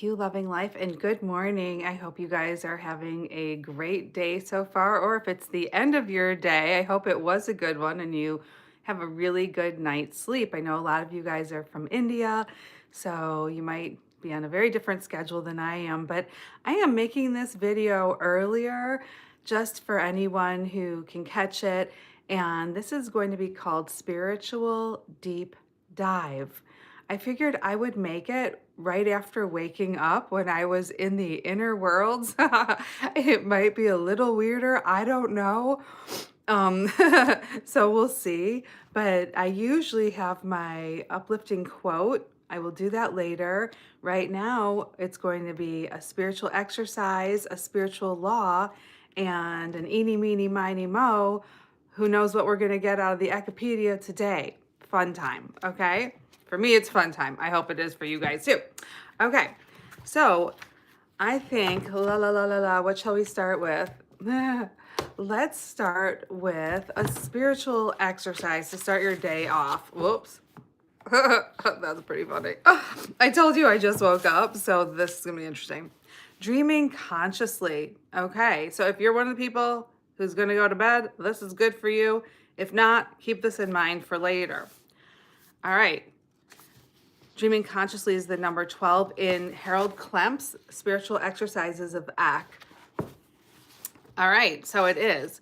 You loving life and good morning. I hope you guys are having a great day so far, or if it's the end of your day, I hope it was a good one and you have a really good night's sleep. I know a lot of you guys are from India, so you might be on a very different schedule than I am, but I am making this video earlier just for anyone who can catch it. And this is going to be called Spiritual Deep Dive. I figured I would make it right after waking up when I was in the inner worlds. It might be a little weirder, I don't know. Um, so we'll see. But I usually have my uplifting quote. I will do that later. Right now, it's going to be a spiritual exercise, a spiritual law, and an eeny, meeny, miny, mo. Who knows what we're going to get out of the Eckapedia today? Fun time, okay? For me, it's fun time. I hope it is for you guys too. Okay, so I think, what shall we start with? Let's start with a spiritual exercise to start your day off. Whoops. That's pretty funny. I told you I just woke up, so this is going to be interesting. Dreaming consciously. Okay, so if you're one of the people who's going to go to bed, this is good for you. If not, keep this in mind for later. All right. Dreaming consciously is the number 12 in Harold Klemp's Spiritual Exercises of Eck. All right, so it is.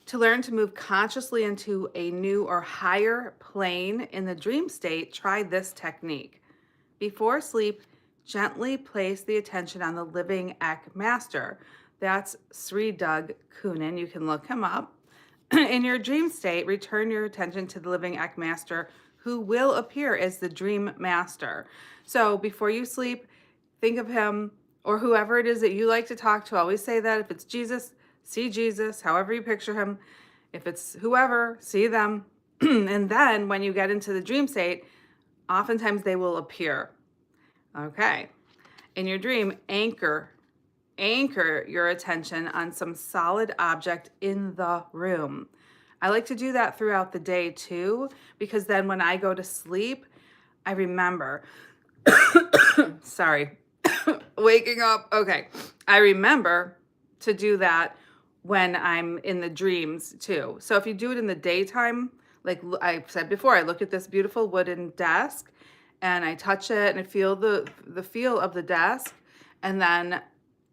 To learn to move consciously into a new or higher plane in the dream state, try this technique. Before sleep, gently place the attention on the living Eck master. That's Sri Doug Kunin. You can look him up. In your dream state, return your attention to the living Eck master, who will appear as the dream master. So before you sleep, think of him or whoever it is that you like to talk to. Always say that. If it's Jesus, see Jesus, however you picture him. If it's whoever, see them. And then when you get into the dream state, oftentimes they will appear. Okay. In your dream, anchor your attention on some solid object in the room. I like to do that throughout the day too, because then when I go to sleep, I remember, sorry, waking up. Okay. I remember to do that when I'm in the dreams too. So if you do it in the daytime, like I said before, I look at this beautiful wooden desk and I touch it and I feel the feel of the desk. And then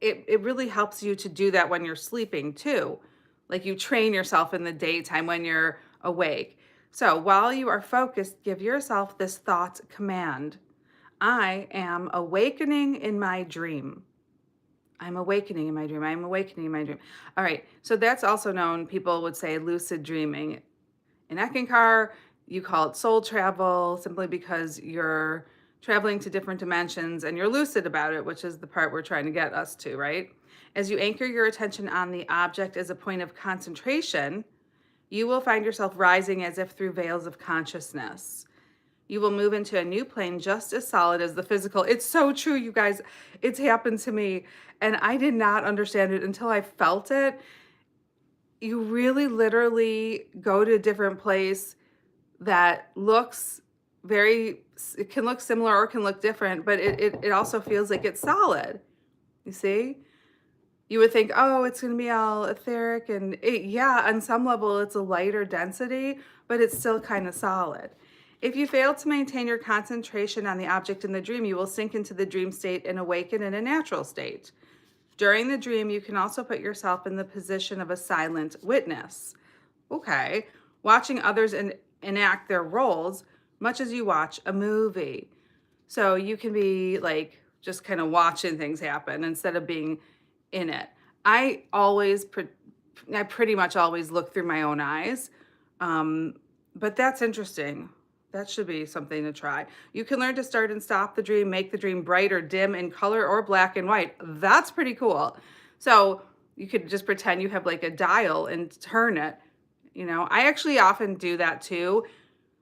it really helps you to do that when you're sleeping too. Like you train yourself in the daytime when you're awake. So while you are focused, give yourself this thought command. I am awakening in my dream. I'm awakening in my dream. I'm awakening in my dream. All right. So that's also known, people would say lucid dreaming. In Eckankar, you call it soul travel simply because you're traveling to different dimensions and you're lucid about it, which is the part we're trying to get us to, right? As you anchor your attention on the object as a point of concentration, you will find yourself rising as if through veils of consciousness. You will move into a new plane just as solid as the physical. It's so true, you guys. It's happened to me, and I did not understand it until I felt it. You really literally go to a different place that looks it can look similar or can look different, but it also feels like it's solid. You see? You would think, oh, it's going to be all etheric and yeah, on some level it's a lighter density, but it's still kind of solid. If you fail to maintain your concentration on the object in the dream, you will sink into the dream state and awaken in a natural state. During the dream, you can also put yourself in the position of a silent witness. Okay, watching others enact their roles, much as you watch a movie. So you can be like just kind of watching things happen instead of being in it. I pretty much always look through my own eyes, but that's interesting. That should be something to try. You can learn to start and stop the dream, make the dream bright or dim in color or black and white. That's pretty cool. So you could just pretend you have like a dial and turn it. You know, I actually often do that too.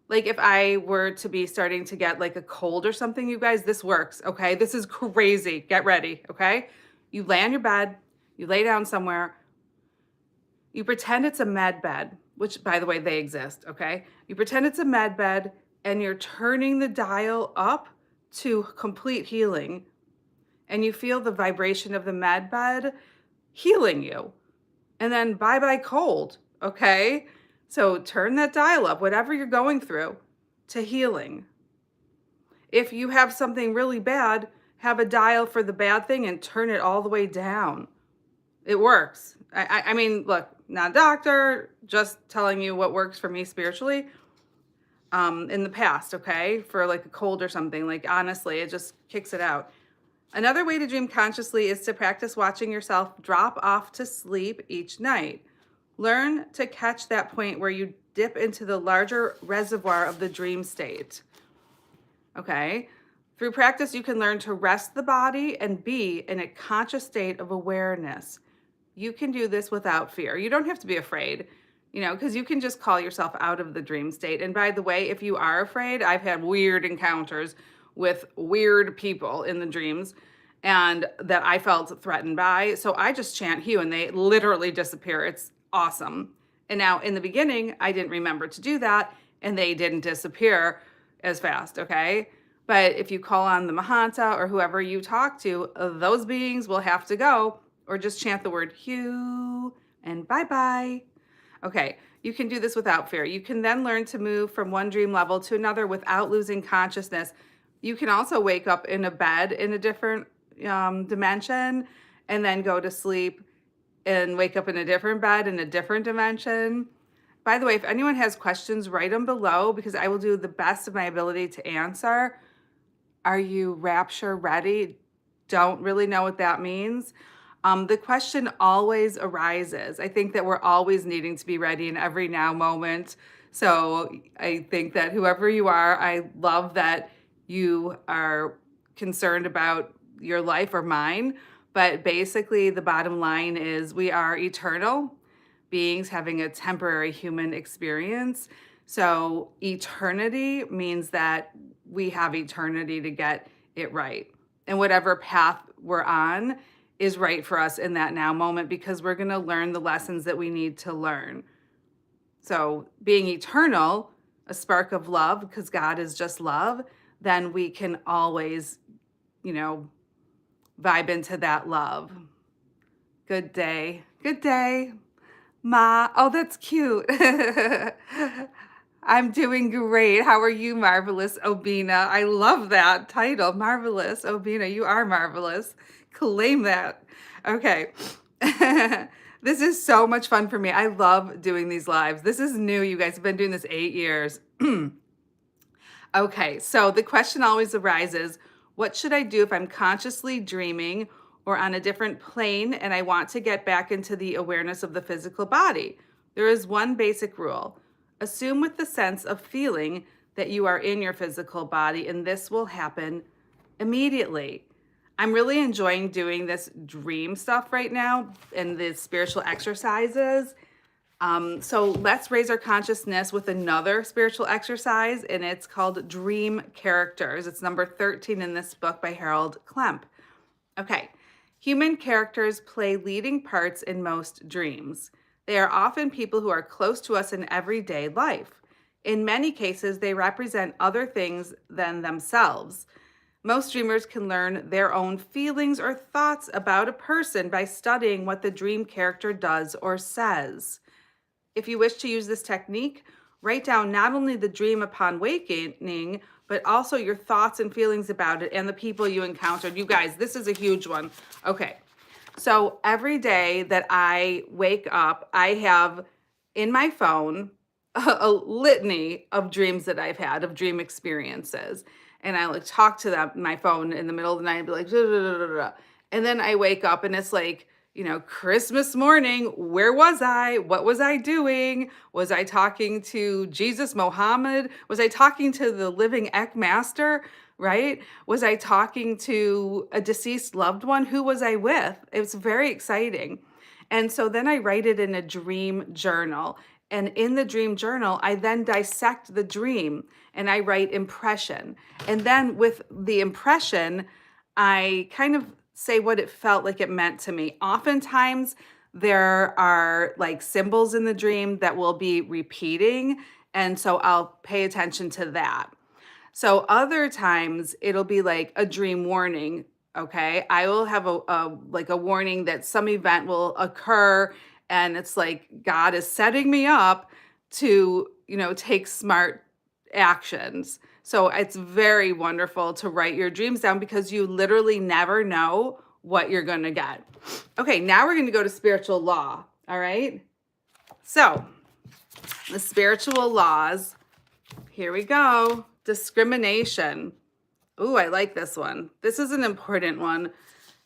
Like if I were to be starting to get like a cold or something, you guys, this works, okay? This is crazy. Get ready, okay? You lay on your bed, you lay down somewhere, you pretend it's a med bed, which by the way, they exist, okay? You pretend it's a med bed and you're turning the dial up to complete healing. and you feel the vibration of the med bed healing you. And then bye-bye cold, okay? So turn that dial up, whatever you're going through, to healing. If you have something really bad, have a dial for the bad thing and turn it all the way down. It works. I mean, look, not a doctor, just telling you what works for me spiritually. In the past, okay, for like a cold or something. Like honestly, it just kicks it out. Another way to dream consciously is to practice watching yourself drop off to sleep each night. Learn to catch that point where you dip into the larger reservoir of the dream state. Okay? Through practice, you can learn to rest the body and be in a conscious state of awareness. You can do this without fear. You don't have to be afraid, because you can just call yourself out of the dream state. And by the way, if you are afraid, I've had weird encounters with weird people in the dreams and that I felt threatened by. So I just chant Hugh and they literally disappear. It's awesome. And now in the beginning, I didn't remember to do that and they didn't disappear as fast, okay? But if you call on the Mahanta or whoever you talk to, those beings will have to go, or just chant the word Hugh and bye-bye. Okay, you can do this without fear. You can then learn to move from one dream level to another without losing consciousness. You can also wake up in a bed in a different dimension and then go to sleep and wake up in a different bed in a different dimension. By the way, if anyone has questions, write them below because I will do the best of my ability to answer. Are you rapture ready? Don't really know what that means. The question always arises. I think that we're always needing to be ready in every now moment. So I think that whoever you are, I love that you are concerned about your life or mine. But basically, the bottom line is we are eternal beings having a temporary human experience. So eternity means that we have eternity to get it right. And whatever path we're on is right for us in that now moment because we're going to learn the lessons that we need to learn. So being eternal, a spark of love, because God is just love, then we can always, vibe into that love. Good day. Good day. Ma. Oh, that's cute. I'm doing great. How are you, Marvelous Obina? I love that title, Marvelous Obina. You are marvelous. Claim that. Okay. This is so much fun for me. I love doing these lives. This is new, you guys. I've been doing this 8 years. Okay, so the question always arises, what should I do if I'm consciously dreaming or on a different plane and I want to get back into the awareness of the physical body? There is one basic rule. Assume with the sense of feeling that you are in your physical body, and this will happen immediately. I'm really enjoying doing this dream stuff right now and the spiritual exercises. So let's raise our consciousness with another spiritual exercise, and it's called Dream Characters. It's number 13 in this book by Harold Klemp. Okay, human characters play leading parts in most dreams. They are often people who are close to us in everyday life. In many cases, they represent other things than themselves. Most dreamers can learn their own feelings or thoughts about a person by studying what the dream character does or says. If you wish to use this technique, write down not only the dream upon awakening, but also your thoughts and feelings about it and the people you encountered. You guys, this is a huge one. Okay, so every day that I wake up, I have in my phone a litany of dreams that I've had, of dream experiences. And I like talk to them, my phone in the middle of the night and be like, "Da, da, da, da, da." And then I wake up and it's like, Christmas morning, where was I? What was I doing? Was I talking to Jesus, Mohammed? Was I talking to the living Ek Master, right? Was I talking to a deceased loved one? Who was I with? It was very exciting. And so then I write it in a dream journal. And in the dream journal, I then dissect the dream and I write impression. And then with the impression, I kind of say what it felt like it meant to me. Oftentimes, there are like symbols in the dream that will be repeating. And so I'll pay attention to that. So other times, it'll be like a dream warning. Okay. I will have like a warning that some event will occur, and it's like God is setting me up to, take smart actions. So it's very wonderful to write your dreams down because you literally never know what you're going to get. Okay, now we're going to go to spiritual law. All right. So the spiritual laws, here we go. Discrimination. Ooh, I like this one. This is an important one.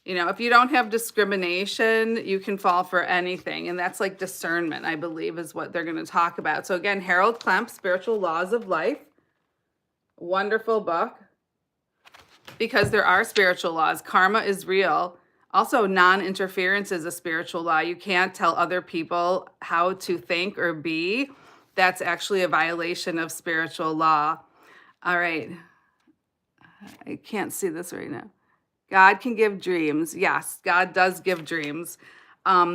If you don't have discrimination, you can fall for anything. And that's like discernment, I believe, is what they're going to talk about. So again, Harold Klemp, Spiritual Laws of Life. Wonderful book. Because there are spiritual laws. Karma is real. Also, non-interference is a spiritual law. You can't tell other people how to think or be. That's actually a violation of spiritual law. All right. I can't see this right now. God can give dreams. Yes, God does give dreams.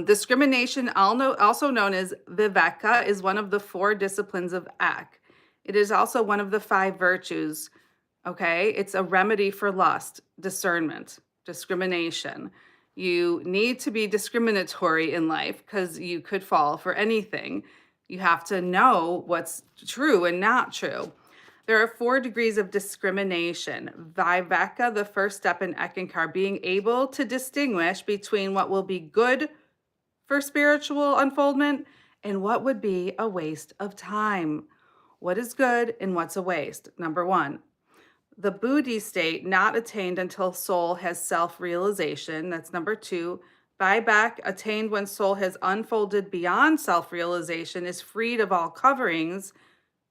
Discrimination, also known as viveka, is one of the 4 disciplines of Ek. It is also one of the 5 virtues. Okay, it's a remedy for lust, discernment, discrimination. You need to be discriminatory in life because you could fall for anything. You have to know what's true and not true. There are 4 degrees of discrimination. Viveka, the first step in Eckankar, being able to distinguish between what will be good for spiritual unfoldment and what would be a waste of time. What is good and what's a waste? Number 1. The Buddhi state not attained until soul has self-realization. That's number 2. Buyback attained when soul has unfolded beyond self-realization, is freed of all coverings,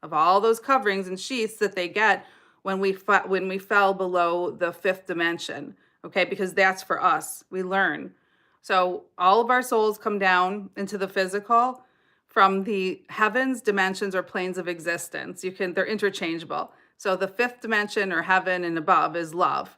of all those coverings and sheaths that they get when we fell below the 5th dimension. Okay, because that's for us. We learn. So all of our souls come down into the physical from the heavens, dimensions, or planes of existence. They're interchangeable. So the 5th dimension or heaven and above is love.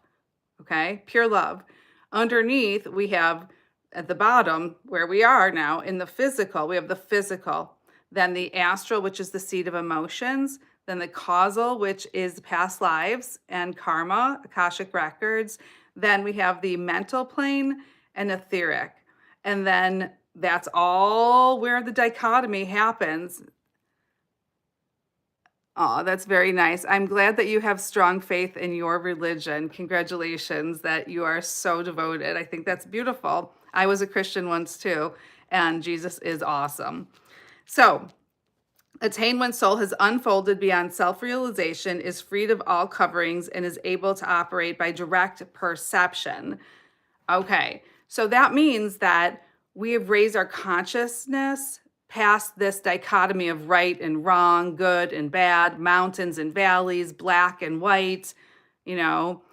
Okay, pure love. Underneath, we have at the bottom where we are now in the physical, we have the physical, then the astral, which is the seat of emotions, then the causal, which is past lives and karma, Akashic records. Then we have the mental plane and etheric. And then that's all where the dichotomy happens. Oh, that's very nice. I'm glad that you have strong faith in your religion. Congratulations that you are so devoted. I think that's beautiful. I was a Christian once too, and Jesus is awesome. So, attain when soul has unfolded beyond self-realization, is freed of all coverings, and is able to operate by direct perception. Okay, so that means that we have raised our consciousness past this dichotomy of right and wrong, good and bad, mountains and valleys, black and white, you know.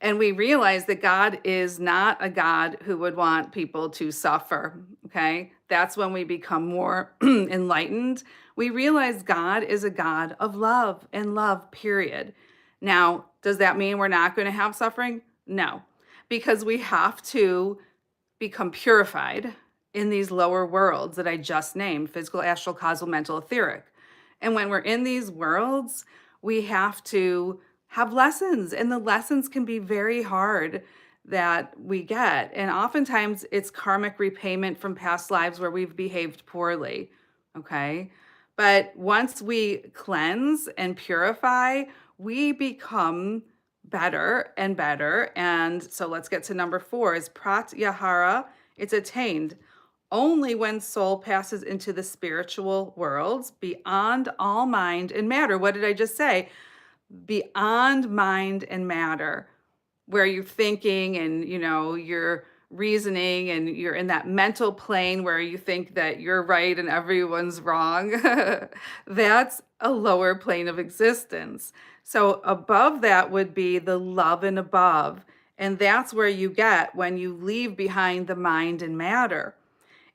And we realize that God is not a God who would want people to suffer. Okay, that's when we become more enlightened. We realize God is a God of love and love, period. Now, does that mean we're not going to have suffering? No, because we have to become purified in these lower worlds that I just named: physical, astral, causal, mental, etheric. And when we're in these worlds, we have to have lessons, and the lessons can be very hard that we get. And oftentimes it's karmic repayment from past lives where we've behaved poorly. Okay. But once we cleanse and purify, we become better and better. And so let's get to number 4 is pratyahara. It's attained only when soul passes into the spiritual worlds beyond all mind and matter. What did I just say? Beyond mind and matter, where you're thinking and you're reasoning and you're in that mental plane where you think that you're right and everyone's wrong. That's a lower plane of existence. So above that would be the love and above. And that's where you get when you leave behind the mind and matter.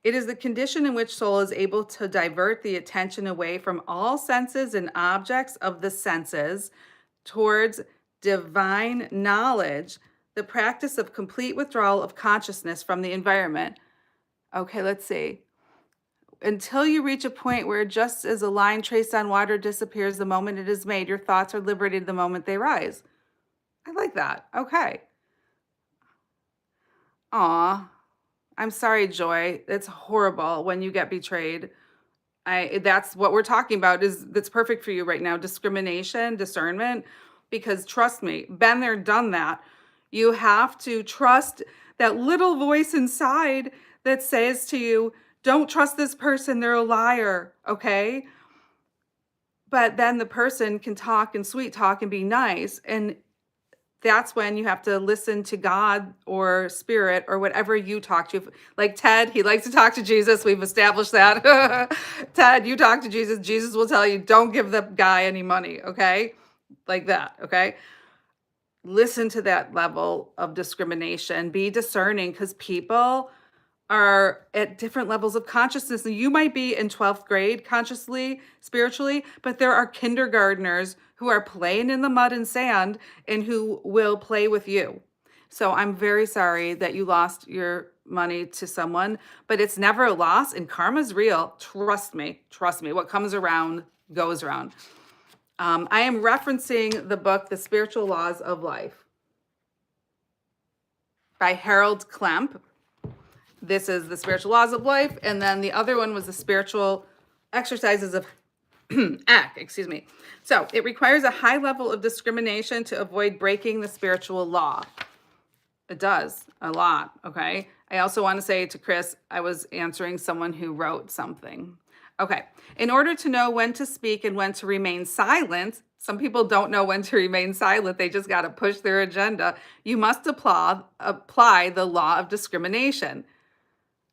It is the condition in which soul is able to divert the attention away from all senses and objects of the senses towards divine knowledge, the practice of complete withdrawal of consciousness from the environment. Okay, let's see. Until you reach a point where, just as a line traced on water disappears the moment it is made, your thoughts are liberated the moment they rise. I like that. Okay. Aw, I'm sorry, Joy. It's horrible when you get betrayed. That's what we're talking about is that's perfect for you right now. Discrimination, discernment, because trust me, been there, done that. You have to trust that little voice inside that says to you, don't trust this person, they're a liar, okay? But then the person can talk and sweet talk and be nice. And that's when you have to listen to God or spirit or whatever you talk to. Like Ted, he likes to talk to Jesus. We've established that. Ted, you talk to Jesus. Jesus will tell you, don't give the guy any money. Okay. Like that. Okay. Listen to that level of discrimination. Be discerning because people are at different levels of consciousness. And you might be in 12th grade consciously, spiritually, but there are kindergartners who are playing in the mud and sand and who will play with you. So I'm very sorry that you lost your money to someone, but it's never a loss and karma's real. Trust me. Trust me. What comes around goes around. I am referencing the book, The Spiritual Laws of Life by Harold Klemp. This is the spiritual laws of life. And then the other one was the spiritual exercises of act, excuse me. So it requires a high level of discrimination to avoid breaking the spiritual law. It does a lot. Okay. I also want to say to Chris, I was answering someone who wrote something. Okay. In order to know when to speak and when to remain silent, some people don't know when to remain silent. They just got to push their agenda. You must apply the law of discrimination.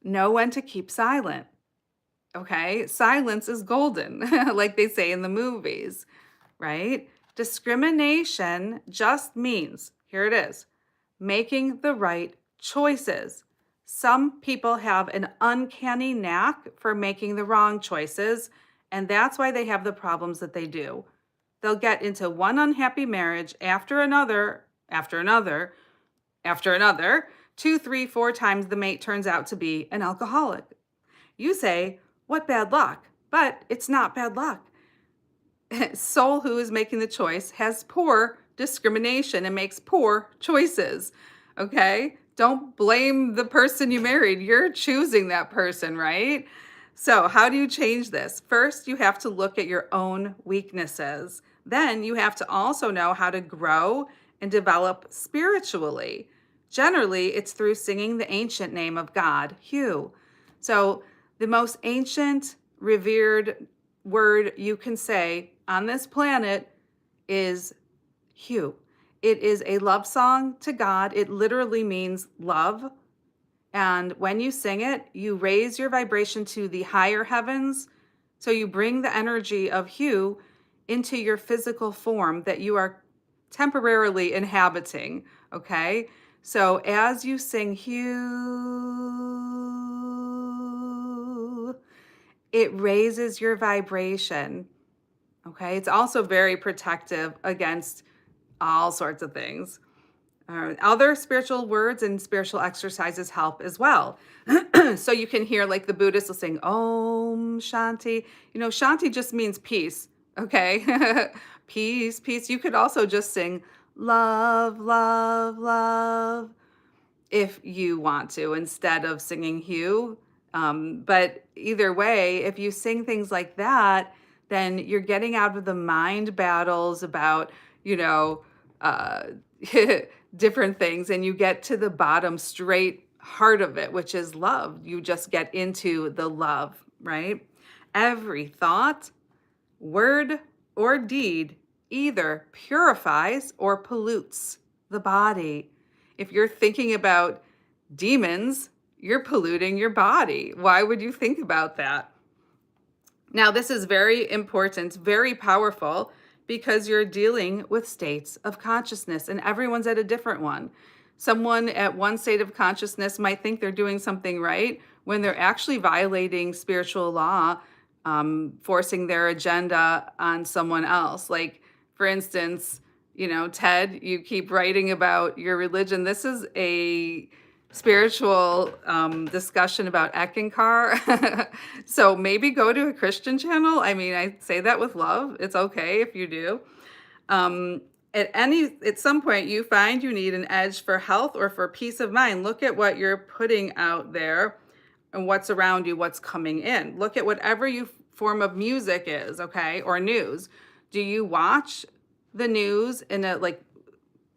Know when to keep silent. Okay. Silence is golden, like they say in the movies, right? Discrimination just means, here it is, making the right choices. Some people have an uncanny knack for making the wrong choices, and that's why they have the problems that they do. They'll get into one unhappy marriage after another, after another, after another. 2, 3, 4 times the mate turns out to be an alcoholic. You say, what bad luck? But it's not bad luck. Soul who is making the choice has poor discrimination and makes poor choices. Okay? Don't blame the person you married. You're choosing that person, right? So, how do you change this? First, you have to look at your own weaknesses. Then, you have to also know how to grow and develop spiritually. Generally, it's through singing the ancient name of God, Hu. So, the most ancient, revered word you can say on this planet is Hu. It is a love song to God. It literally means love. And when you sing it, you raise your vibration to the higher heavens. So you bring the energy of Hu into your physical form that you are temporarily inhabiting. Okay. So as you sing Hu, it raises your vibration. Okay. It's also very protective against all sorts of things. Other spiritual words and spiritual exercises help as well. So you can hear like the Buddhists will sing Om Shanti. You know, Shanti just means peace. Okay. Peace, peace. You could also just sing love, love, love if you want to instead of singing Hugh. But either way, if you sing things like that, then you're getting out of the mind battles about, you know, uh, different things and you get to the bottom straight heart of it, which is love. You just get into the love, right? Every thought, word, or deed either purifies or pollutes the body. If you're thinking about demons, you're polluting your body. Why would you think about that? Now, this is very important, very powerful, because you're dealing with states of consciousness and everyone's at a different one. Someone at one state of consciousness might think they're doing something right when they're actually violating spiritual law, forcing their agenda on someone else. Like, for instance, you know, Ted, you keep writing about your religion. This is a spiritual discussion about Eckankar. So maybe go to a Christian channel. I mean, I say that with love. It's okay if you do. at some point you find you need an edge for health or for peace of mind, look at what you're putting out there and what's around you, what's coming in. Look at whatever you form of music is, okay, or news. Do you watch the news in a like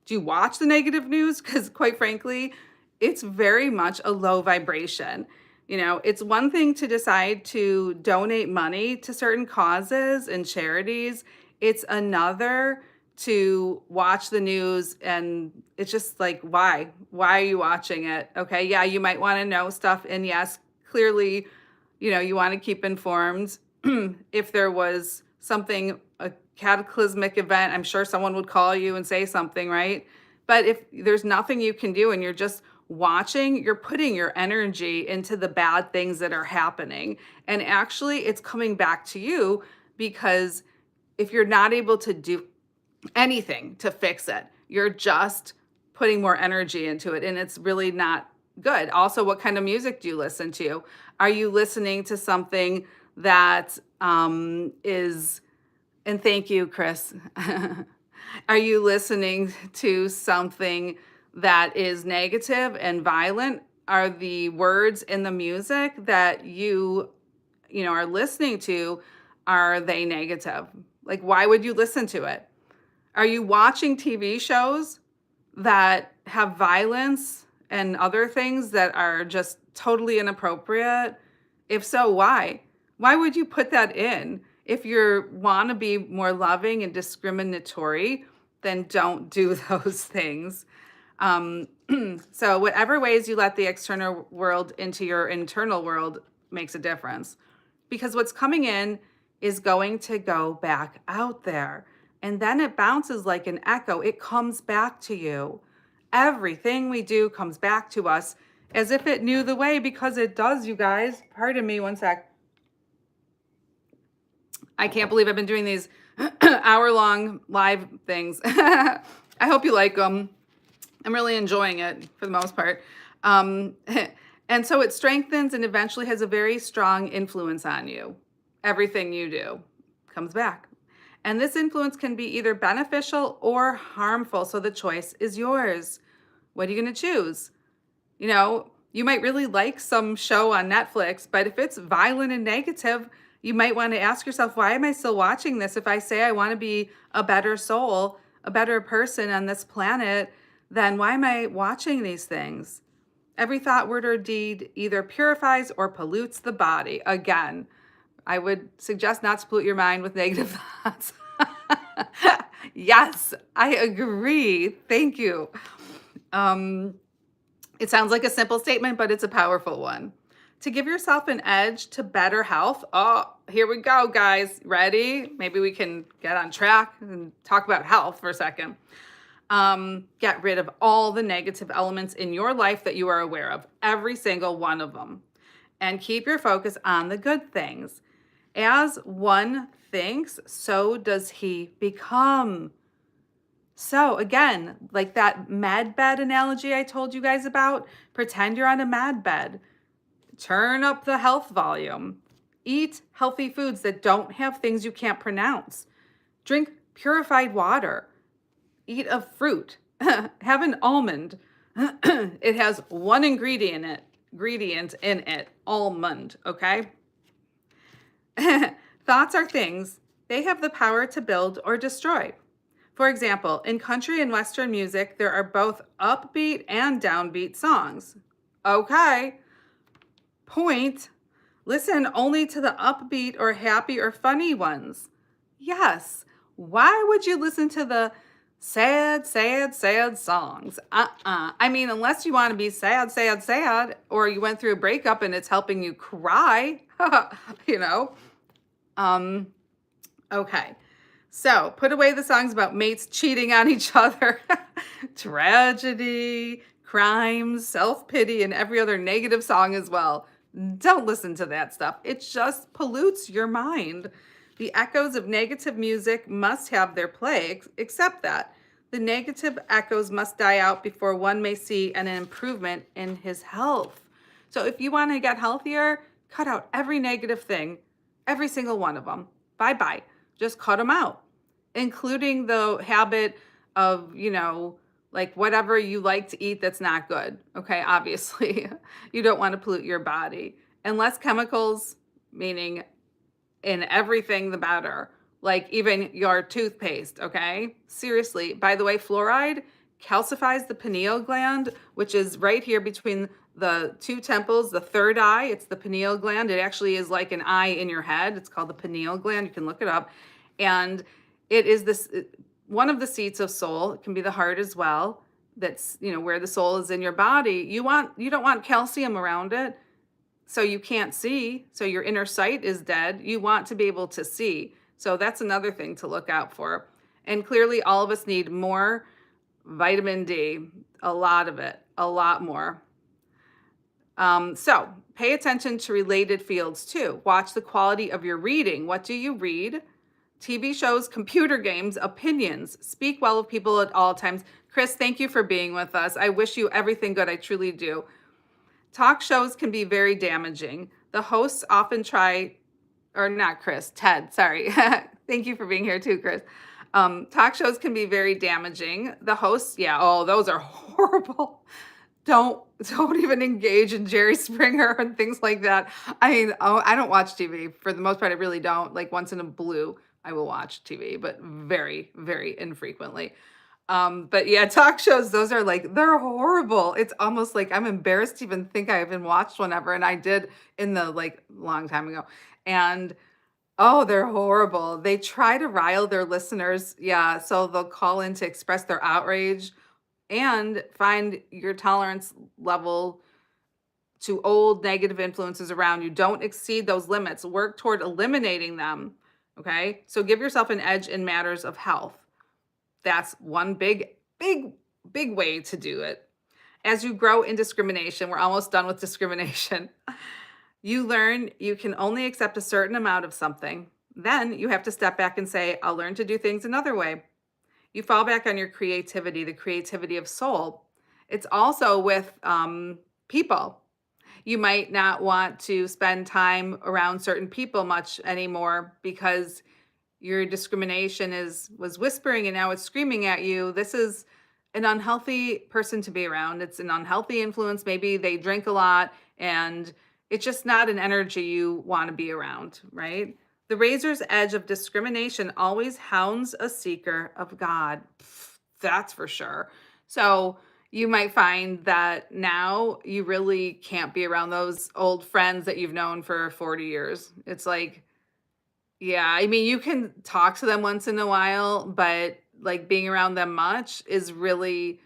do you watch the negative news? Because quite frankly, it's very much a low vibration. It's one thing to decide to donate money to certain causes and charities. It's another to watch the news and it's just like, why? Why are you watching it? Okay, yeah, you might want to know stuff. And yes, clearly, you want to keep informed. If there was something, a cataclysmic event, I'm sure someone would call you and say something, right? But if there's nothing you can do and you're just watching, you're putting your energy into the bad things that are happening. And actually, it's coming back to you because if you're not able to do anything to fix it, you're just putting more energy into it. And it's really not good. Also, what kind of music do you listen to? Are you listening to something that is, and thank you, Chris. Are you listening to something that is negative and violent? Are the words in the music that you are listening to, are they negative? Like, why would you listen to it? Are you watching TV shows that have violence and other things that are just totally inappropriate? If so, why? Why would you put that in? If you want to be more loving and discriminatory, then don't do those things. So whatever ways you let the external world into your internal world makes a difference. Because what's coming in is going to go back out there. And then it bounces like an echo. It comes back to you. Everything we do comes back to us as if it knew the way, because it does, you guys. Pardon me one sec. I can't believe I've been doing these hour-long live things. I hope you like them. I'm really enjoying it for the most part. And so it strengthens and eventually has a very strong influence on you. Everything you do comes back. And this influence can be either beneficial or harmful. So the choice is yours. What are you going to choose? You might really like some show on Netflix, but if it's violent and negative, you might want to ask yourself, why am I still watching this? If I say I want to be a better soul, a better person on this planet, then why am I watching these things? Every thought, word, or deed either purifies or pollutes the body. Again, I would suggest not to pollute your mind with negative thoughts. Yes, I agree. Thank you. It sounds like a simple statement, but it's a powerful one. To give yourself an edge to better health. Oh, here we go, guys. Ready? Maybe we can get on track and talk about health for a second. Get rid of all the negative elements in your life that you are aware of, every single one of them, and keep your focus on the good things. As one thinks, so does he become. So again, like that med bed analogy I told you guys about, pretend you're on a med bed. Turn up the health volume. Eat healthy foods that don't have things you can't pronounce. Drink purified water. Eat a fruit. Have an almond. It has one ingredient in it, almond, okay? Thoughts are things. They have the power to build or destroy. For example, in country and Western music, there are both upbeat and downbeat songs. Okay. Point. Listen only to the upbeat or happy or funny ones. Yes. Why would you listen to the sad, sad, sad songs? I mean, unless you want to be sad, sad, sad, or you went through a breakup and it's helping you cry, Okay. So put away the songs about mates cheating on each other, tragedy, crimes, self-pity, and every other negative song as well. Don't listen to that stuff. It just pollutes your mind. The echoes of negative music must have their play, except that the negative echoes must die out before one may see an improvement in his health. So if you want to get healthier, cut out every negative thing, every single one of them. Bye-bye. Just cut them out, including the habit of, like whatever you like to eat that's not good. Okay, obviously, you don't want to pollute your body. And less chemicals, meaning in everything, the better. Like even your toothpaste, okay? Seriously. By the way, fluoride calcifies the pineal gland, which is right here between the two temples, the third eye. It's the pineal gland. It actually is like an eye in your head. It's called the pineal gland. You can look it up. And it is this one of the seats of soul. It can be the heart as well. That's, where the soul is in your body. You don't want calcium around it, so you can't see. So your inner sight is dead. You want to be able to see. So that's another thing to look out for. And clearly, all of us need more vitamin D, a lot of it, a lot more. So pay attention to related fields too. Watch the quality of your reading. What do you read? TV shows, computer games, opinions. Speak well of people at all times. Chris, thank you for being with us. I wish you everything good. I truly do. Talk shows can be very damaging. The hosts often try, or not Chris, Ted, sorry. Thank you for being here too, Chris. Talk shows can be very damaging. The hosts, those are horrible. Don't even engage in Jerry Springer and things like that. I mean, I don't watch TV for the most part. I really don't. Like once in a blue, I will watch TV, but very, very infrequently. But yeah, talk shows, those are like, they're horrible. It's almost like I'm embarrassed to even think I even watched one ever. And I did in the long time ago. And oh, they're horrible. They try to rile their listeners. Yeah. So they'll call in to express their outrage and find your tolerance level to old negative influences around you. Don't exceed those limits. Work toward eliminating them. Okay. So give yourself an edge in matters of health. That's one big way to do it. As you grow in discrimination, we're almost done with discrimination. You learn you can only accept a certain amount of something. Then you have to step back and say, I'll learn to do things another way. You fall back on your creativity, the creativity of soul. It's also with people. You might not want to spend time around certain people much anymore because your discrimination was whispering and now it's screaming at you. This is an unhealthy person to be around. It's an unhealthy influence. Maybe they drink a lot and it's just not an energy you want to be around, right? The razor's edge of discrimination always hounds a seeker of God. That's for sure. So you might find that now you really can't be around those old friends that you've known for 40 years. It's like, yeah, I mean, you can talk to them once in a while, but like being around them much is really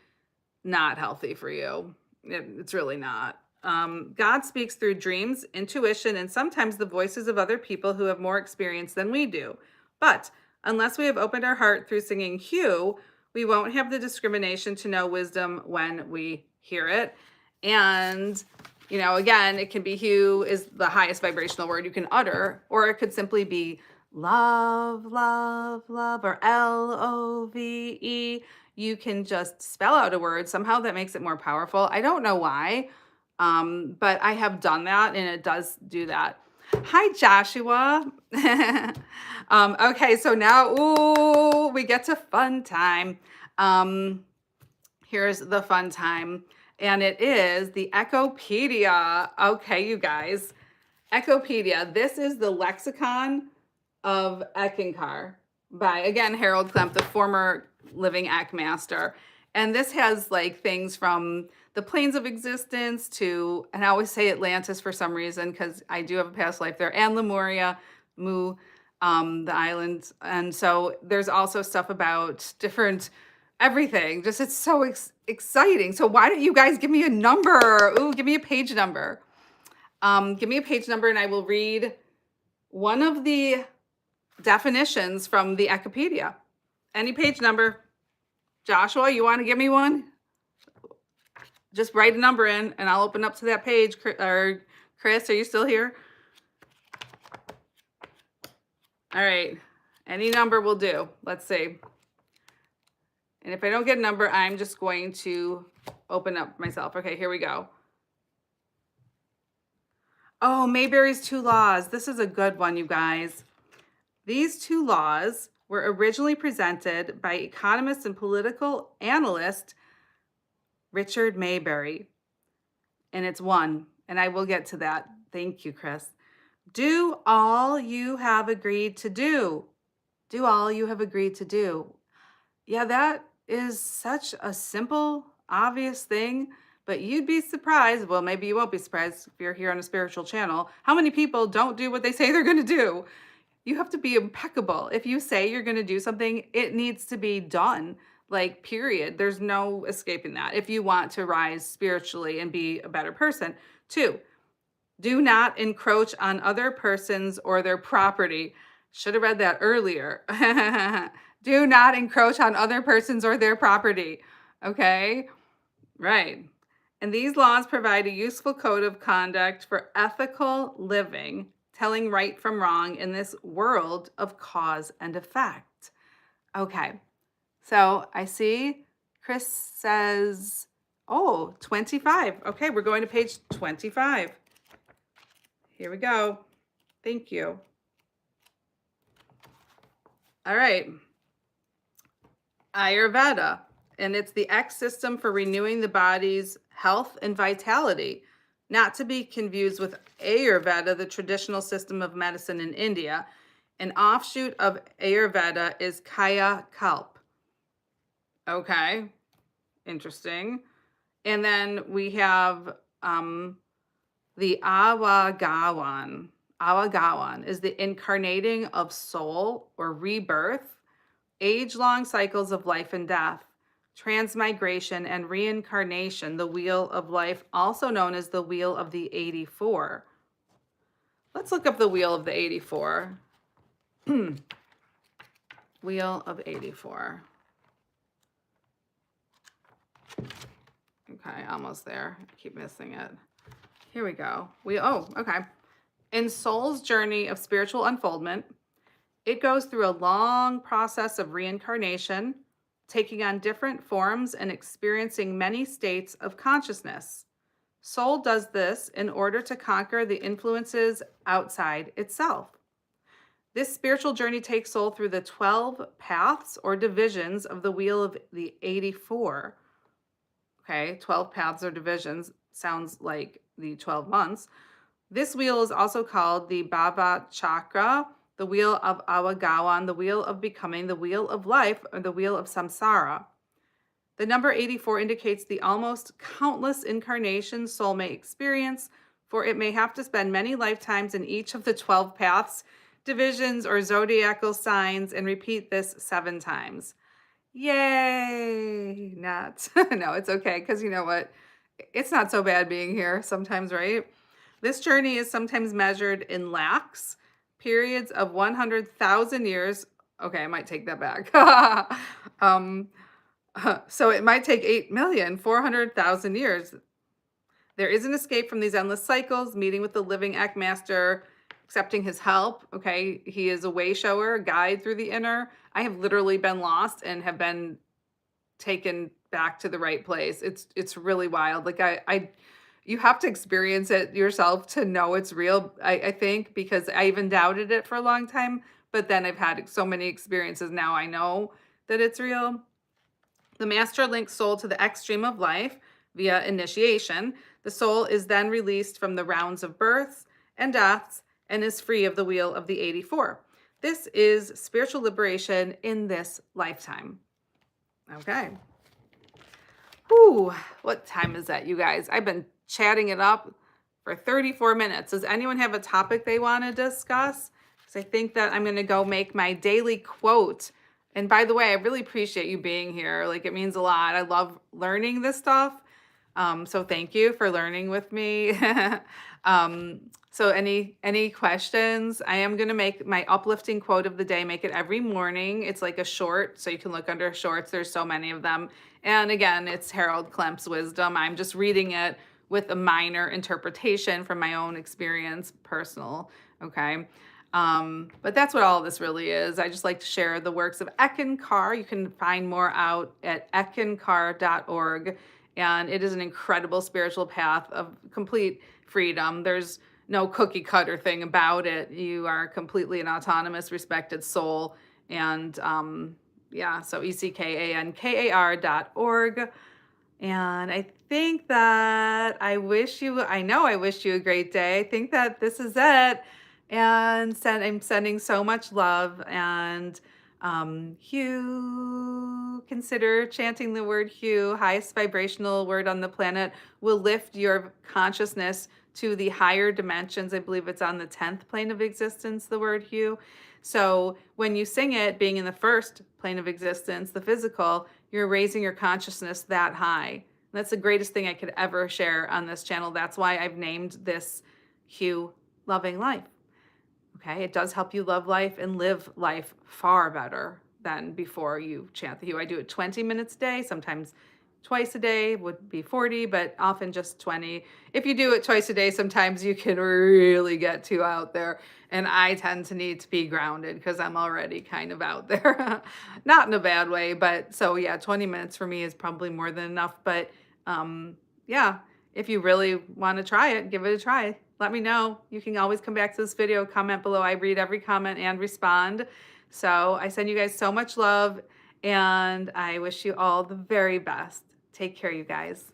not healthy for you. It's really not. God speaks through dreams, intuition, and sometimes the voices of other people who have more experience than we do. But unless we have opened our heart through singing Hugh, we won't have the discrimination to know wisdom when we hear it. And again, it can be Hugh is the highest vibrational word you can utter, or it could simply be love, love, love, or LOVE. You can just spell out a word. Somehow that makes it more powerful. I don't know why, but I have done that and it does do that. Hi, Joshua. Okay, so now, we get to fun time. Here's the fun time. And it is the Eckopedia. Okay, you guys. Eckopedia. This is the lexicon of Eckankar by, again, Harold Klemp, the former living Eck master. And this has like things from the planes of existence to, and I always say Atlantis for some reason, because I do have a past life there, and Lemuria, Mu, the island. And so there's also stuff about different everything. Just it's so exciting. So why don't you guys give me a number? Ooh, give me a page number. Give me a page number and I will read one of the definitions from the Eckopedia. Any page number. Joshua, you want to give me one? Just write a number in and I'll open up to that page. Or Chris, are you still here? All right. Any number will do. Let's see. And if I don't get a number, I'm just going to open up myself. Okay, here we go. Oh, Mayberry's 2 laws. This is a good one, you guys. These 2 laws were originally presented by economist and political analyst Richard Maybury. And it's one, and I will get to that. Thank you, Chris. Do all you have agreed to do. Do all you have agreed to do. Yeah, that is such a simple, obvious thing, but you'd be surprised. Well, maybe you won't be surprised if you're here on a spiritual channel. How many people don't do what they say they're going to do? You have to be impeccable. If you say you're going to do something, it needs to be done. Like, period. There's no escaping that if you want to rise spiritually and be a better person. 2, do not encroach on other persons or their property. Should have read that earlier. Do not encroach on other persons or their property. Okay? Right. And these laws provide a useful code of conduct for ethical living, telling right from wrong in this world of cause and effect. Okay. So I see Chris says, oh, 25. Okay, we're going to page 25. Here we go. Thank you. All right. Ayurveda, and it's the X system for renewing the body's health and vitality, not to be confused with Ayurveda, the traditional system of medicine in India. An offshoot of Ayurveda is Kaya Kalp. Okay, interesting. And then we have the Awagawan. Awagawan is the incarnating of soul or rebirth, age-long cycles of life and death, transmigration and reincarnation, the wheel of life, also known as the wheel of the 84. Let's look up the wheel of the 84. Wheel of 84. Okay, almost there. I keep missing it. Here we go. Okay. In soul's journey of spiritual unfoldment, it goes through a long process of reincarnation, taking on different forms and experiencing many states of consciousness. Soul does this in order to conquer the influences outside itself. This spiritual journey takes soul through the 12 paths or divisions of the wheel of the 84. Okay, 12 paths or divisions sounds like the 12 months. This wheel is also called the Bhava Chakra, the wheel of Awagawan, the wheel of becoming, the wheel of life, or the wheel of samsara. The number 84 indicates the almost countless incarnations soul may experience, for it may have to spend many lifetimes in each of the 12 paths, divisions, or zodiacal signs, and repeat this 7 times. Yay! Not. No, it's okay, because you know what? It's not so bad being here sometimes, right? This journey is sometimes measured in lakhs, periods of 100,000 years. Okay, I might take that back. So it might take 8,400,000 years. There is an escape from these endless cycles, meeting with the living Ek Master, accepting his help. Okay, he is a way shower, a guide through the inner. I have literally been lost and have been taken back to the right place. It's really wild. Like I you have to experience it yourself to know it's real, I think, because I even doubted it for a long time, but then I've had so many experiences now I know that it's real. The master links soul to the X stream of life via initiation. The soul is then released from the rounds of births and deaths and is free of the wheel of the 84. This is spiritual liberation in this lifetime. Okay. Whew, what time is that, you guys? I've been chatting it up for 34 minutes. Does anyone have a topic they want to discuss? Because I think that I'm going to go make my daily quote. And by the way, I really appreciate you being here. Like, it means a lot. I love learning this stuff. So thank you for learning with me. So any questions? I am going to make my uplifting quote of the day, make it every morning. It's like a short, so you can look under shorts. There's so many of them. And again, it's Harold Klemp's wisdom. I'm just reading it with a minor interpretation from my own experience, personal. Okay. But that's what all this really is. I just like to share the works of Eckankar. You can find more out at eckankar.org. And it is an incredible spiritual path of complete freedom. There's no cookie cutter thing about it. You are completely an autonomous, respected soul. And yeah, so eckankar.org. And I think that I know I wish you a great day. I think that this is it. And I'm sending so much love. And Hugh, consider chanting the word Hugh, highest vibrational word on the planet, will lift your consciousness to the higher dimensions. I believe it's on the 10th plane of existence, the word Hugh. So when you sing it, being in the first plane of existence, the physical, you're raising your consciousness that high. And that's the greatest thing I could ever share on this channel. That's why I've named this Hugh Loving Life. Okay, it does help you love life and live life far better than before you chant the Hugh. I do it 20 minutes a day, sometimes twice a day would be 40, but often just 20. If you do it twice a day, sometimes you can really get too out there. And I tend to need to be grounded because I'm already kind of out there. Not in a bad way, but so yeah, 20 minutes for me is probably more than enough. But yeah, if you really want to try it, give it a try. Let me know. You can always come back to this video, comment below. I read every comment and respond. So I send you guys so much love, and I wish you all the very best. Take care, you guys.